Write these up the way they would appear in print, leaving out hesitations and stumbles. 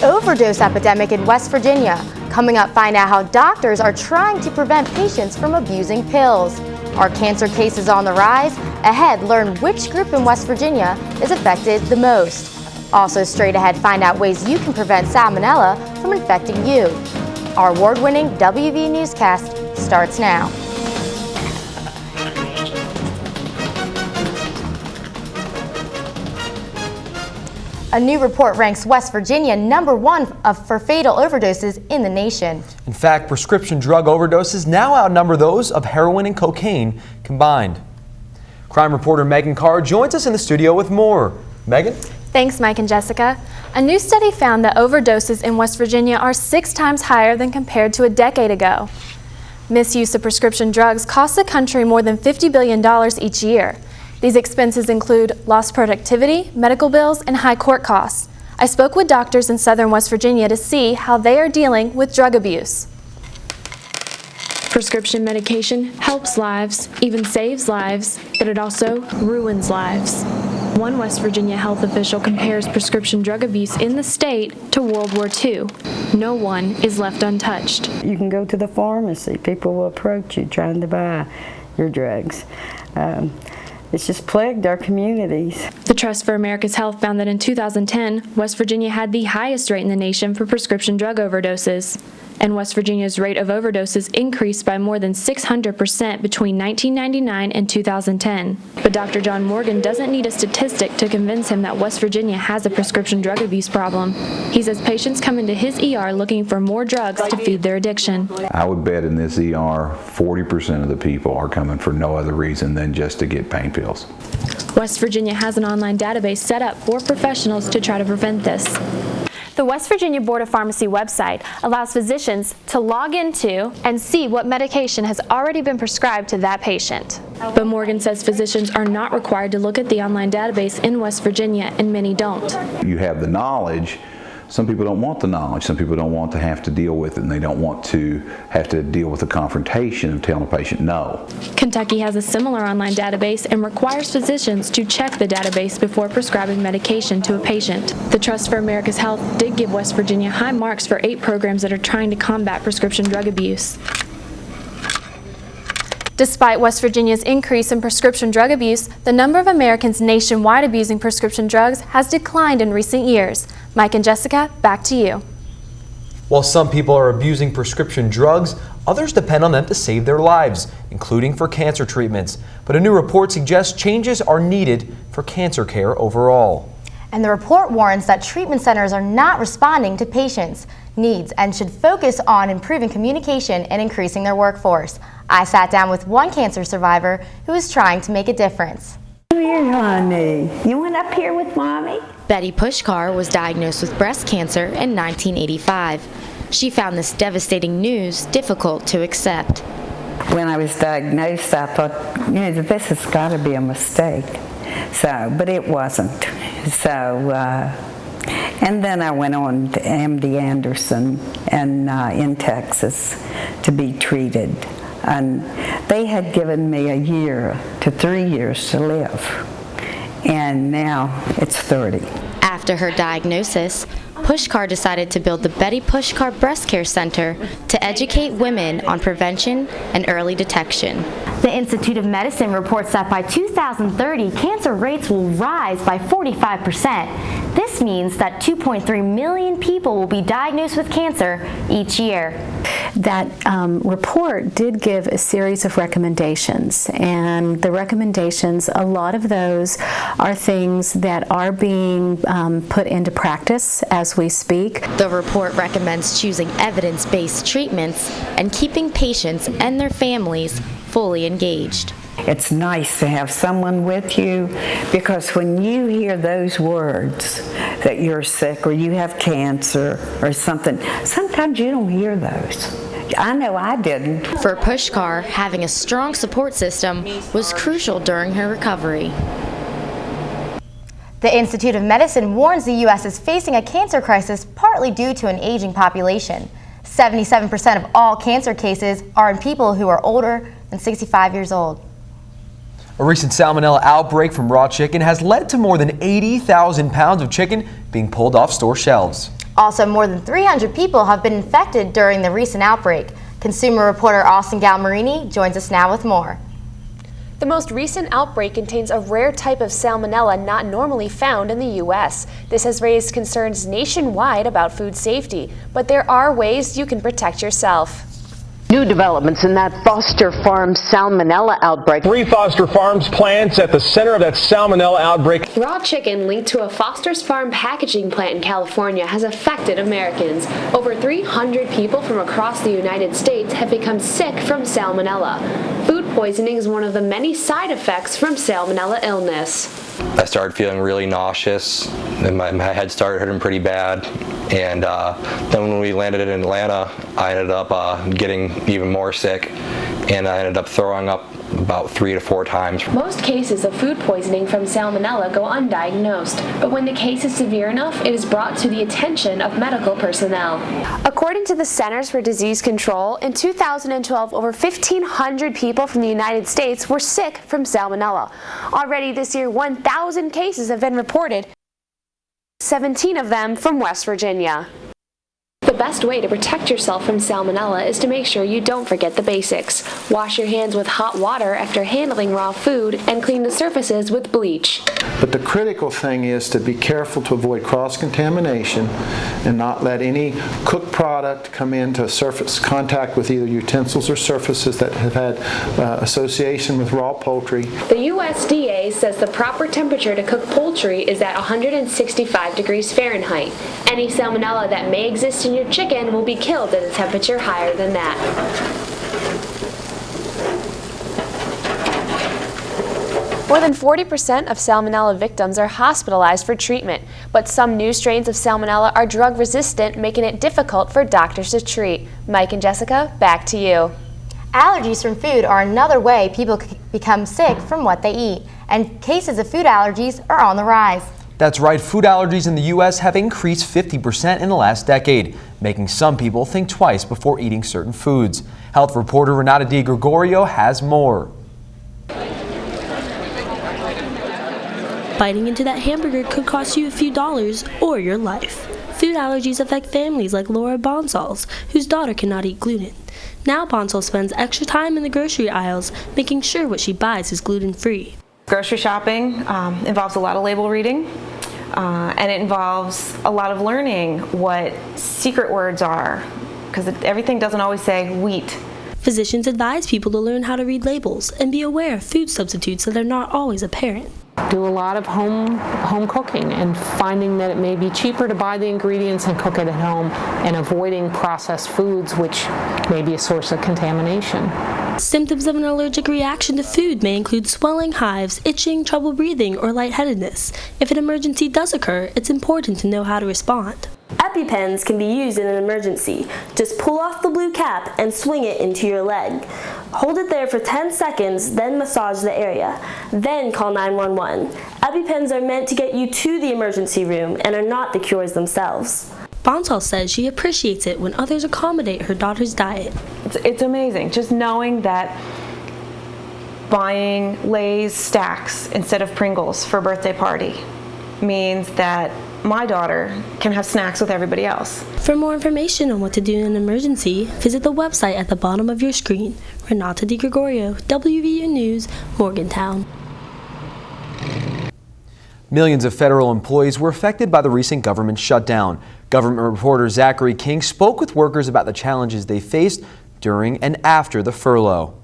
overdose epidemic in West Virginia. Coming up, find out how doctors are trying to prevent patients from abusing pills. Are cancer cases on the rise? Ahead, learn which group in West Virginia is affected the most. Also, straight ahead, find out ways you can prevent salmonella from infecting you. Our award-winning WVU newscast starts now. A new report ranks West Virginia #1 for fatal overdoses in the nation. In fact, prescription drug overdoses now outnumber those of heroin and cocaine combined. Crime reporter Megan Carr joins us in the studio with more. Megan? Thanks, Mike and Jessica. A new study found that overdoses in West Virginia are 6 times higher than compared to a decade ago. Misuse of prescription drugs costs the country more than $50 billion each year. These expenses include lost productivity, medical bills, and high court costs. I spoke with doctors in southern West Virginia to see how they are dealing with drug abuse. Prescription medication helps lives, even saves lives, but it also ruins lives. One West Virginia health official compares prescription drug abuse in the state to World War II. No one is left untouched. You can go to the pharmacy. People will approach you trying to buy your drugs. It's just plagued our communities. The Trust for America's Health found that in 2010, West Virginia had the highest rate in the nation for prescription drug overdoses. And West Virginia's rate of overdoses increased by more than 600% between 1999 and 2010. But Dr. John Morgan doesn't need a statistic to convince him that West Virginia has a prescription drug abuse problem. He says patients come into his ER looking for more drugs to feed their addiction. I would bet in this ER, 40% of the people are coming for no other reason than just to get pain pills. West Virginia has an online database set up for professionals to try to prevent this. The West Virginia Board of Pharmacy website allows physicians to log into and see what medication has already been prescribed to that patient. But Morgan says physicians are not required to look at the online database in West Virginia, and many don't. You have the knowledge. Some people don't want the knowledge. Some people don't want to have to deal with it, and they don't want to have to deal with the confrontation of telling a patient no. Kentucky has a similar online database and requires physicians to check the database before prescribing medication to a patient. The Trust for America's Health did give West Virginia high marks for 8 programs that are trying to combat prescription drug abuse. Despite West Virginia's increase in prescription drug abuse, the number of Americans nationwide abusing prescription drugs has declined in recent years. Mike and Jessica, back to you. While some people are abusing prescription drugs, others depend on them to save their lives, including for cancer treatments. But a new report suggests changes are needed for cancer care overall. And the report warns that treatment centers are not responding to patients' needs and should focus on improving communication and increasing their workforce. I sat down with one cancer survivor who is trying to make a difference. Come here, honey. You went up here with Mommy? Betty Pushkar was diagnosed with breast cancer in 1985. She found this devastating news difficult to accept. When I was diagnosed, I thought, this has got to be a mistake. But it wasn't. And then I went on to MD Anderson in Texas to be treated. And they had given me 1 year to 3 years to live. And now it's 30. After her diagnosis, Pushkar decided to build the Betty Pushkar Breast Care Center to educate women on prevention and early detection. The Institute of Medicine reports that by 2030, cancer rates will rise by 45%. This means that 2.3 million people will be diagnosed with cancer each year. That report did give a series of recommendations, and the recommendations, a lot of those are things that are being put into practice as we speak. The report recommends choosing evidence-based treatments and keeping patients and their families fully engaged. It's nice to have someone with you, because when you hear those words that you're sick or you have cancer or something, sometimes you don't hear those. I know I didn't. For Pushkar, having a strong support system was crucial during her recovery. The Institute of Medicine warns the U.S. is facing a cancer crisis partly due to an aging population. 77% of all cancer cases are in people who are older than 65 years old. A recent salmonella outbreak from raw chicken has led to more than 80,000 pounds of chicken being pulled off store shelves. Also, more than 300 people have been infected during the recent outbreak. Consumer reporter Austin Galmarini joins us now with more. The most recent outbreak contains a rare type of salmonella not normally found in the U.S. This has raised concerns nationwide about food safety, but there are ways you can protect yourself. New developments in that Foster Farm salmonella outbreak. 3 Foster Farms plants at the center of that salmonella outbreak. Raw chicken linked to a Foster's Farm packaging plant in California has affected Americans. Over 300 people from across the United States have become sick from salmonella. Food poisoning is one of the many side effects from salmonella illness. I started feeling really nauseous, and my head started hurting pretty bad. And then when we landed in Atlanta, I ended up getting even more sick, and I ended up throwing up about 3 to 4 times. Most cases of food poisoning from salmonella go undiagnosed, but when the case is severe enough, it is brought to the attention of medical personnel. According to the Centers for Disease Control, in 2012, over 1,500 people from the United States were sick from salmonella. Already this year, 1,000 cases have been reported, 17 of them from West Virginia. The best way to protect yourself from salmonella is to make sure you don't forget the basics. Wash your hands with hot water after handling raw food and clean the surfaces with bleach. But the critical thing is to be careful to avoid cross-contamination and not let any cooked product come into surface contact with either utensils or surfaces that have had association with raw poultry. The USDA says the proper temperature to cook poultry is at 165 degrees Fahrenheit. Any salmonella that may exist in your chicken will be killed at a temperature higher than that. More than 40% of salmonella victims are hospitalized for treatment, but some new strains of salmonella are drug resistant, making it difficult for doctors to treat. Mike and Jessica, back to you. Allergies from food are another way people become sick from what they eat, and cases of food allergies are on the rise. That's right, food allergies in the U.S. have increased 50% in the last decade, making some people think twice before eating certain foods. Health reporter Renata DiGregorio has more. Biting into that hamburger could cost you a few dollars or your life. Food allergies affect families like Laura Bonsall's, whose daughter cannot eat gluten. Now Bonsall spends extra time in the grocery aisles, making sure what she buys is gluten-free. Grocery shopping involves a lot of label reading, and it involves a lot of learning what secret words are, because everything doesn't always say wheat. Physicians advise people to learn how to read labels and be aware of food substitutes that are not always apparent. Do a lot of home cooking and finding that it may be cheaper to buy the ingredients and cook it at home, and avoiding processed foods, which may be a source of contamination. Symptoms of an allergic reaction to food may include swelling, hives, itching, trouble breathing, or lightheadedness. If an emergency does occur, it's important to know how to respond. EpiPens can be used in an emergency. Just pull off the blue cap and swing it into your leg. Hold it there for 10 seconds, then massage the area. Then call 911. EpiPens are meant to get you to the emergency room and are not the cures themselves. Bonsall says she appreciates it when others accommodate her daughter's diet. It's amazing just knowing that buying Lay's stacks instead of Pringles for a birthday party means that my daughter can have snacks with everybody else. For more information on what to do in an emergency, visit the website at the bottom of your screen. Renata DiGregorio, WVU News, Morgantown. Millions of federal employees were affected by the recent government shutdown. Government reporter Zachary King spoke with workers about the challenges they faced during and after the furlough.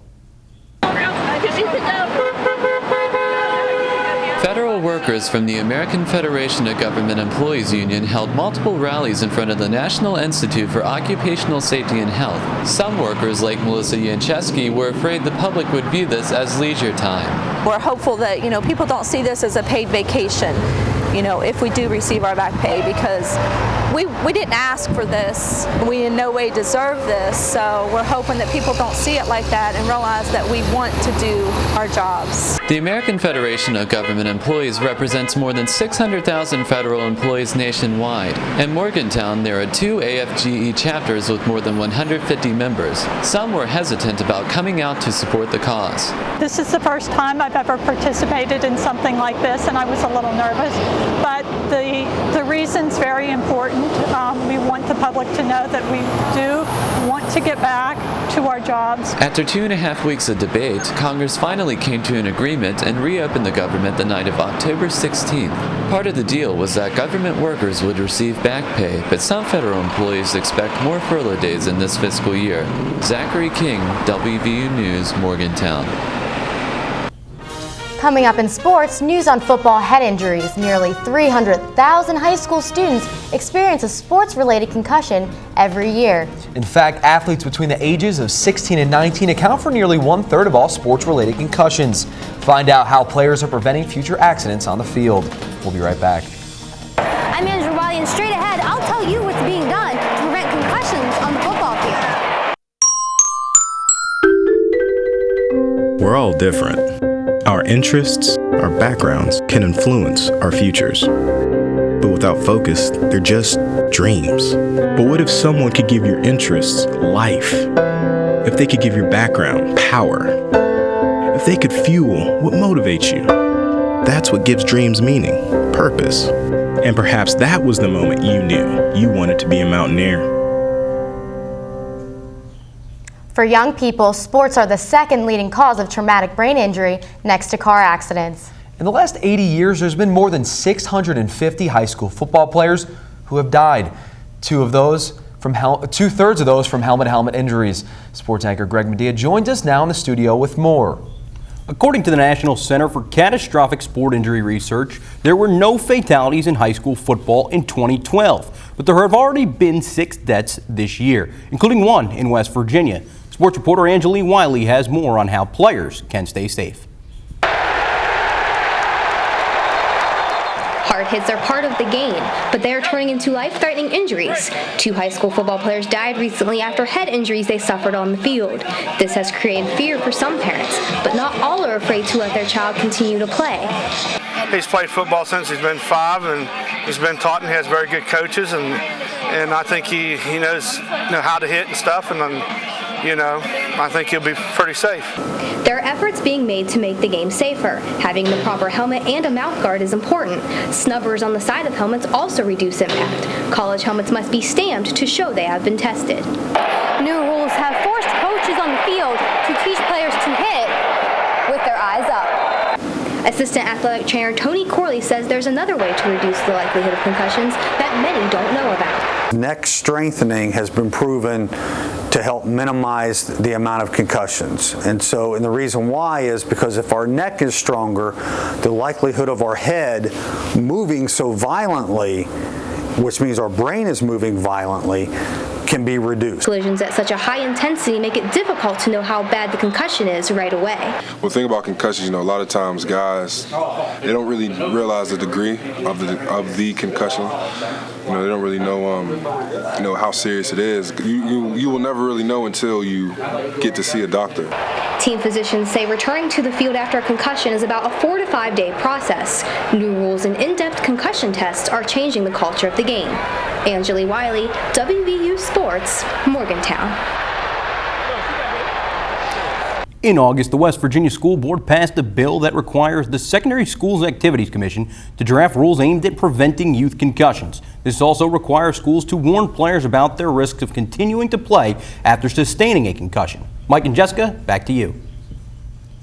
Federal workers from the American Federation of Government Employees Union held multiple rallies in front of the National Institute for Occupational Safety and Health. Some workers, like Melissa Yancheski, were afraid the public would view this as leisure time. We're hopeful that, people don't see this as a paid vacation, if we do receive our back pay, because we didn't ask for this. We in no way deserve this, so we're hoping that people don't see it like that and realize that we want to do our jobs. The American Federation of Government Employees represents more than 600,000 federal employees nationwide. In Morgantown, there are 2 AFGE chapters with more than 150 members. Some were hesitant about coming out to support the cause. This is the first time I've ever participated in something like this, and I was a little nervous, but the reason's very important. important. We want the public to know that we do want to get back to our jobs. After 2.5 weeks of debate, Congress finally came to an agreement and reopened the government the night of October 16th. Part of the deal was that government workers would receive back pay, but some federal employees expect more furlough days in this fiscal year. Zachary King, WVU News, Morgantown. Coming up in sports, news on football head injuries. Nearly 300,000 high school students experience a sports-related concussion every year. In fact, athletes between the ages of 16 and 19 account for nearly 1/3 of all sports-related concussions. Find out how players are preventing future accidents on the field. We'll be right back. I'm Andrew Wiley, and straight ahead, I'll tell you what's being done to prevent concussions on the football field. We're all different. Our interests, our backgrounds can influence our futures. But without focus, they're just dreams. But what if someone could give your interests life? If they could give your background power? If they could fuel what motivates you? That's what gives dreams meaning, purpose. And perhaps that was the moment you knew you wanted to be a mountaineer. For young people, sports are the second leading cause of traumatic brain injury next to car accidents. In the last 80 years, there's been more than 650 high school football players who have died. Two-thirds of those from helmet-to-helmet injuries. Sports anchor Greg Medea joins us now in the studio with more. According to the National Center for Catastrophic Sport Injury Research, there were no fatalities in high school football in 2012, but there have already been 6 deaths this year, including one in West Virginia. Sports reporter Angela Wiley has more on how players can stay safe. Hard hits are part of the game, but they are turning into life-threatening injuries. 2 high school football players died recently after head injuries they suffered on the field. This has created fear for some parents, but not all are afraid to let their child continue to play. He's played football since he's been 5, and he's been taught, and he has very good coaches, and I think he knows how to hit and stuff, and I think he'll be pretty safe. There are efforts being made to make the game safer. Having the proper helmet and a mouth guard is important. Snubbers on the side of helmets also reduce impact. College helmets must be stamped to show they have been tested. New rules have forced coaches on the field to teach players to hit with their eyes up. Assistant athletic trainer Tony Corley says there's another way to reduce the likelihood of concussions that many don't know about. Neck strengthening has been proven to help minimize the amount of concussions. And the reason why is because if our neck is stronger, the likelihood of our head moving so violently, which means our brain is moving violently, can be reduced. Collisions at such a high intensity make it difficult to know how bad the concussion is right away. Well, the thing about concussions, a lot of times guys, they don't really realize the degree of the concussion. They don't really know, how serious it is. You will never really know until you get to see a doctor. Team physicians say returning to the field after a concussion is about a 4 to 5 day process. New rules and in-depth concussion tests are changing the culture of the game. Angela Wiley, WVU Sports, Morgantown. In August, the West Virginia School Board passed a bill that requires the Secondary Schools Activities Commission to draft rules aimed at preventing youth concussions. This also requires schools to warn players about their risks of continuing to play after sustaining a concussion. Mike and Jessica, back to you.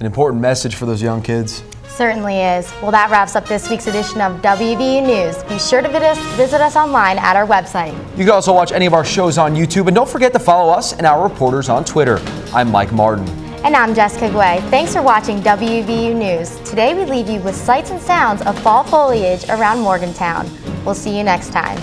An important message for those young kids. Certainly is. Well, that wraps up this week's edition of WVU News. Be sure to visit us online at our website. You can also watch any of our shows on YouTube, and don't forget to follow us and our reporters on Twitter. I'm Mike Martin. And I'm Jessica Guay. Thanks for watching WVU News. Today we leave you with sights and sounds of fall foliage around Morgantown. We'll see you next time.